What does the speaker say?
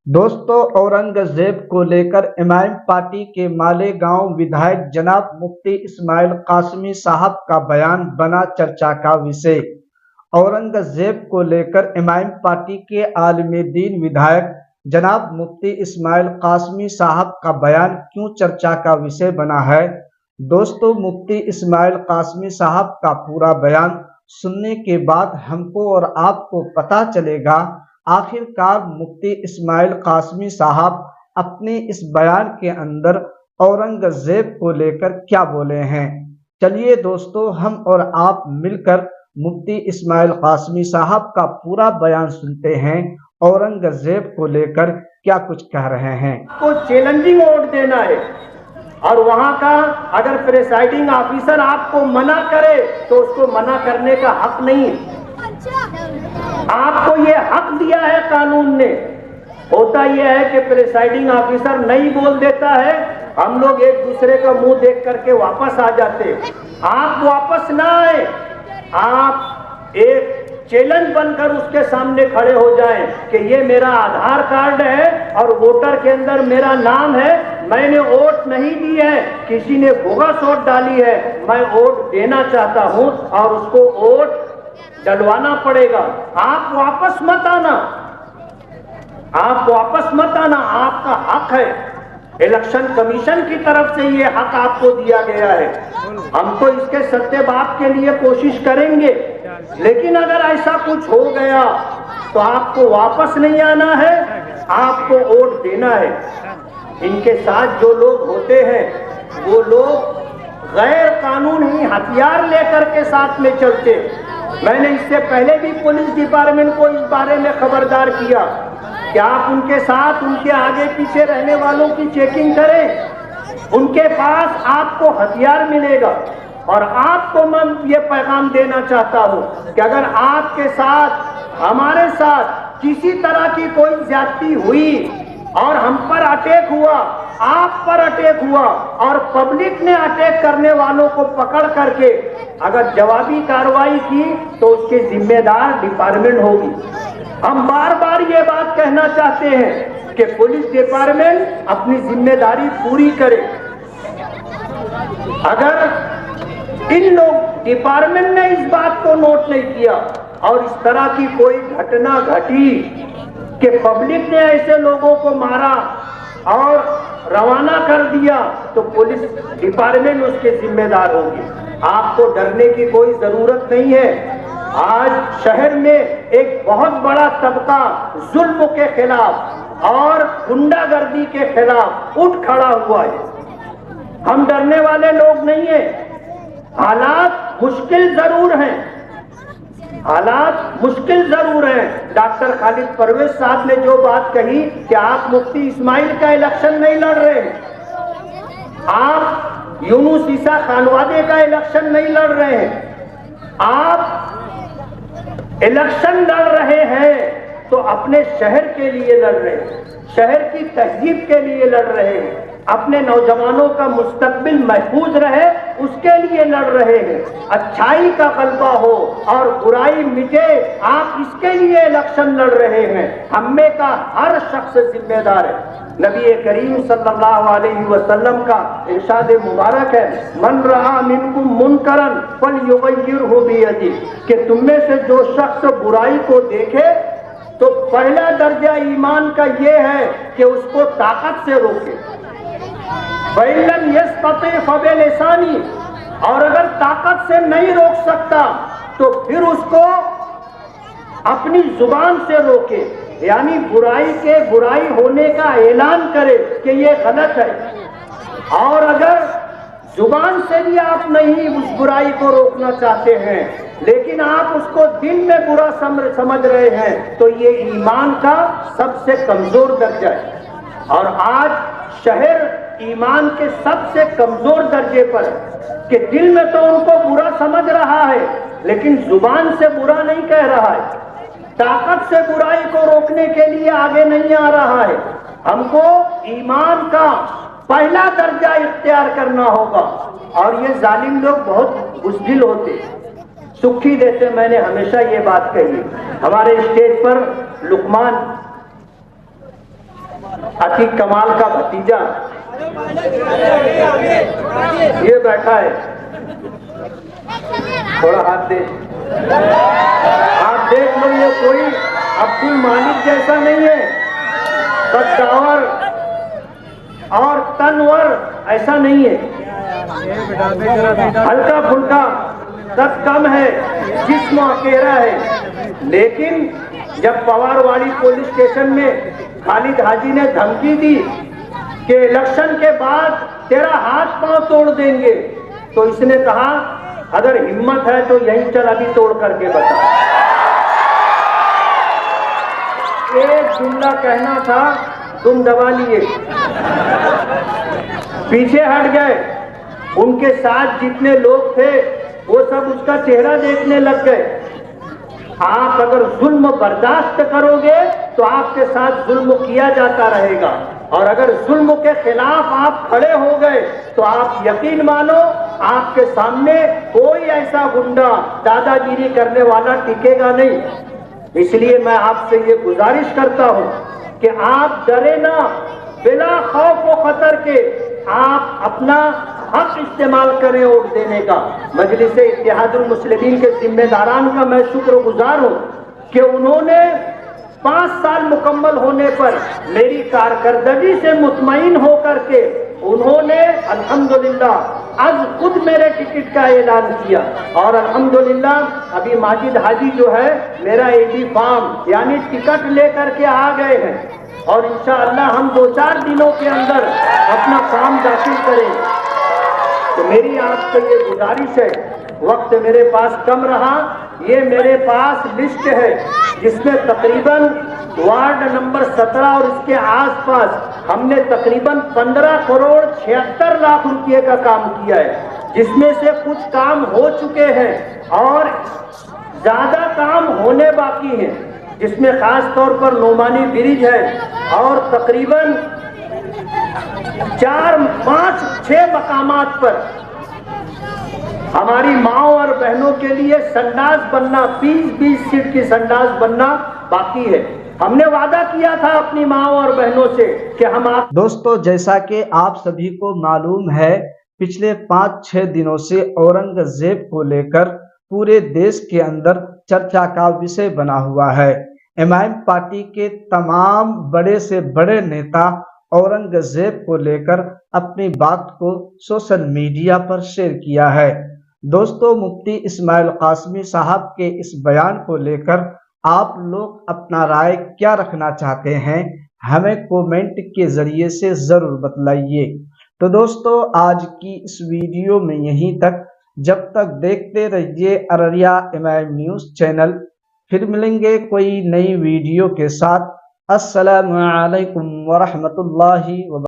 दोस्तों, औरंगजेब को लेकर इमाम पार्टी के मालेगांव विधायक जनाब मुफ्ती इस्माइल कासमी साहब का बयान बना चर्चा का विषय। औरंगजेब को लेकर इमाम पार्टी के आलिम दीन विधायक जनाब मुफ्ती इस्माइल कासमी साहब का बयान क्यों चर्चा का विषय बना है। दोस्तों, मुफ्ती इस्माइल कासमी साहब का पूरा बयान सुनने के बाद हमको और आपको पता चलेगा आखिरकार मुफ्ती इस्माइल कासमी साहब अपने इस बयान के अंदर औरंगजेब को लेकर क्या बोले हैं। चलिए दोस्तों, हम और आप मिलकर मुफ्ती इस्माइल कासमी साहब का पूरा बयान सुनते हैं। औरंगजेब को लेकर क्या कुछ कह रहे हैं। को चैलेंजिंग वोट देना है और वहां का अगर प्रेसाइडिंग ऑफिसर आपको मना करे तो उसको मना करने का हक नहीं है। आपको ये हक दिया है कानून ने। होता यह है कि प्रेसाइडिंग ऑफिसर नहीं बोल देता है, हम लोग एक दूसरे का मुंह देख करके वापस आ जाते हैं। आप वापस ना आए, आप एक चैलेंज बनकर उसके सामने खड़े हो जाएं कि ये मेरा आधार कार्ड है और वोटर के अंदर मेरा नाम है, मैंने वोट नहीं दी है, किसी ने बोगस वोट डाली है, मैं वोट देना चाहता हूं और उसको वोट डलवाना पड़ेगा। आप वापस मत आना, आप वापस मत आना, आपका हक है। इलेक्शन कमीशन की तरफ से ये हक आपको दिया गया है। हम तो इसके सत्याभाव के लिए कोशिश करेंगे, लेकिन अगर ऐसा कुछ हो गया तो आपको वापस नहीं आना है, आपको वोट देना है। इनके साथ जो लोग होते हैं वो लोग गैर कानूनी हथियार लेकर के साथ में चलते। मैंने इससे पहले भी पुलिस डिपार्टमेंट को इस बारे में खबरदार किया कि आप उनके साथ, उनके आगे पीछे रहने वालों की चेकिंग करें। उनके पास आपको हथियार मिलेगा। और आपको मैं ये पैगाम देना चाहता हूं कि अगर आपके साथ, हमारे साथ किसी तरह की कोई ज्यादती हुई और हम पर अटैक हुआ, आप पर अटैक हुआ और पब्लिक ने अटैक करने वालों को पकड़ करके अगर जवाबी कार्रवाई की तो उसके जिम्मेदार डिपार्टमेंट होगी। हम बार बार ये बात कहना चाहते हैं कि पुलिस डिपार्टमेंट अपनी जिम्मेदारी पूरी करे। अगर इन लोग डिपार्टमेंट ने इस बात को नोट नहीं किया और इस तरह की कोई घटना घटी कि पब्लिक ने ऐसे लोगों को मारा और रवाना कर दिया तो पुलिस डिपार्टमेंट उसके जिम्मेदार होगी। आपको डरने की कोई जरूरत नहीं है। आज शहर में एक बहुत बड़ा तबका जुल्म के खिलाफ और गुंडागर्दी के खिलाफ उठ खड़ा हुआ है। हम डरने वाले लोग नहीं हैं। हालात मुश्किल जरूर हैं, हालात मुश्किल जरूर हैं। डॉक्टर खालिद परवेज साहब ने जो बात कही कि आप मुफ्ती इस्माइल का इलेक्शन नहीं लड़ रहे हैं, आप यूनुस ईसा खानवादे का इलेक्शन नहीं लड़ रहे हैं, आप इलेक्शन लड़ रहे हैं तो अपने शहर के लिए लड़ रहे हैं, शहर की तहजीब के लिए लड़ रहे हैं, अपने नौजवानों का मुस्तकबिल महफूज रहे उसके लिए लड़ रहे हैं। अच्छाई का गलबा हो और बुराई मिटे, आप इसके लिए इलेक्शन लड़ रहे हैं। हम में का हर शख्स जिम्मेदार है। नबी करीम सल्लल्लाहु अलैहि वसल्लम का इरशाद मुबारक है, मन रहा मिनकुम मुनकरन फलयुगय्यिरहु बियदिही, कि तुम में से जो शख्स बुराई को देखे तो पहला दर्जा ईमान का ये है कि उसको ताकत से रोके। वइल्लम यस्तति फबिलिसानी, और अगर ताकत से नहीं रोक सकता तो फिर उसको अपनी जुबान से रोके, यानी बुराई होने का ऐलान करे कि ये गलत है। और अगर जुबान से भी आप नहीं उस बुराई को रोकना चाहते हैं लेकिन आप उसको दिल में बुरा समझ रहे हैं तो ये ईमान का सबसे कमजोर दर्जा है। और आज शहर ईमान के सबसे कमजोर दर्जे पर है कि दिल में तो उनको बुरा समझ रहा है लेकिन जुबान से बुरा नहीं कह रहा है, ताकत से बुराई को रोकने के लिए आगे नहीं आ रहा है। हमको ईमान का पहला दर्जा इख्तियार करना होगा। और ये जालिम लोग बहुत बुज़दिल होते, सुखी देते। मैंने हमेशा ये बात कही। हमारे स्टेज पर लुकमान अतीक कमाल का भतीजा ये बैठा है, थोड़ा हाथ दे, आप देख लो, ये कोई अब्दुल मालिक जैसा नहीं है, कद्दावर और तनवर ऐसा नहीं है, हल्का फुल्का कद कम है, जिस्म अकेरा है। लेकिन जब पवारवाड़ी पुलिस स्टेशन में खालिद हाजी ने धमकी दी कि इलेक्शन के बाद तेरा हाथ पांव तोड़ देंगे, तो इसने कहा अगर हिम्मत है तो यहीं चल, अभी तोड़ करके बता। एक जुमला कहना था, तुम दबा लिए, पीछे हट गए। उनके साथ जितने लोग थे वो सब उसका चेहरा देखने लग गए। आप अगर जुल्म बर्दाश्त करोगे तो आपके साथ जुल्म किया जाता रहेगा, और अगर जुल्म के खिलाफ आप खड़े हो गए तो आप यकीन मानो आपके सामने कोई ऐसा गुंडा दादागिरी करने वाला टिकेगा नहीं। इसलिए मैं आपसे ये गुजारिश करता हूं कि आप डरे ना, बिला खौफ व खतर के आप अपना हक इस्तेमाल करें वोट देने का। मजलिस इत्तेहादुल मुस्लिमीन के जिम्मेदारान का मैं शुक्रगुजार हूं कि उन्होंने 5 साल मुकम्मल होने पर मेरी कारकर्दगी से मुतमईन होकर के उन्होंने अल्हम्दुलिल्लाह आज खुद मेरे टिकट का ऐलान किया, और अल्हम्दुलिल्लाह अभी माजिद हाजी जो है मेरा एडी फार्म यानी टिकट लेकर के आ गए हैं, और इंशाअल्लाह हम 2-4 दिनों के अंदर अपना फॉर्म दाखिल करेंगे। तो मेरी आपसे ये गुजारिश है, वक्त मेरे पास कम रहा, ये मेरे पास लिस्ट है जिसमें तकरीबन वार्ड नंबर 17 और इसके आसपास हमने तकरीबन 15 करोड़ 76 लाख रुपए का काम किया है, जिसमें से कुछ काम हो चुके हैं और ज्यादा काम होने बाकी हैं, जिसमें खास तौर पर नोमानी ब्रिज है, और तकरीबन 4, 5, 6 मकामात पर हमारी माओ और बहनों के लिए संडास बनना, 20-20 सीट की संडास बनना बाकी है। हमने वादा किया था अपनी माओ और बहनों से कि हम आप। दोस्तों, जैसा कि आप सभी को मालूम है, पिछले 5-6 दिनों से औरंगजेब को लेकर पूरे देश के अंदर चर्चा का विषय बना हुआ है। एमआईएम पार्टी के तमाम बड़े से बड़े नेता औरंगजेब को लेकर अपनी बात को सोशल मीडिया पर शेयर किया है। दोस्तों, मुफ्ती इस्माइल कासमी साहब के इस बयान को लेकर आप लोग अपना राय क्या रखना चाहते हैं, हमें कमेंट के जरिए से जरूर बतलाइए। तो दोस्तों, आज की इस वीडियो में यहीं तक। जब तक देखते रहिए अररिया एमआईएम न्यूज चैनल। फिर मिलेंगे कोई नई वीडियो के साथ। अस्सलामु अलैकुम वरहमतुल्लाहि व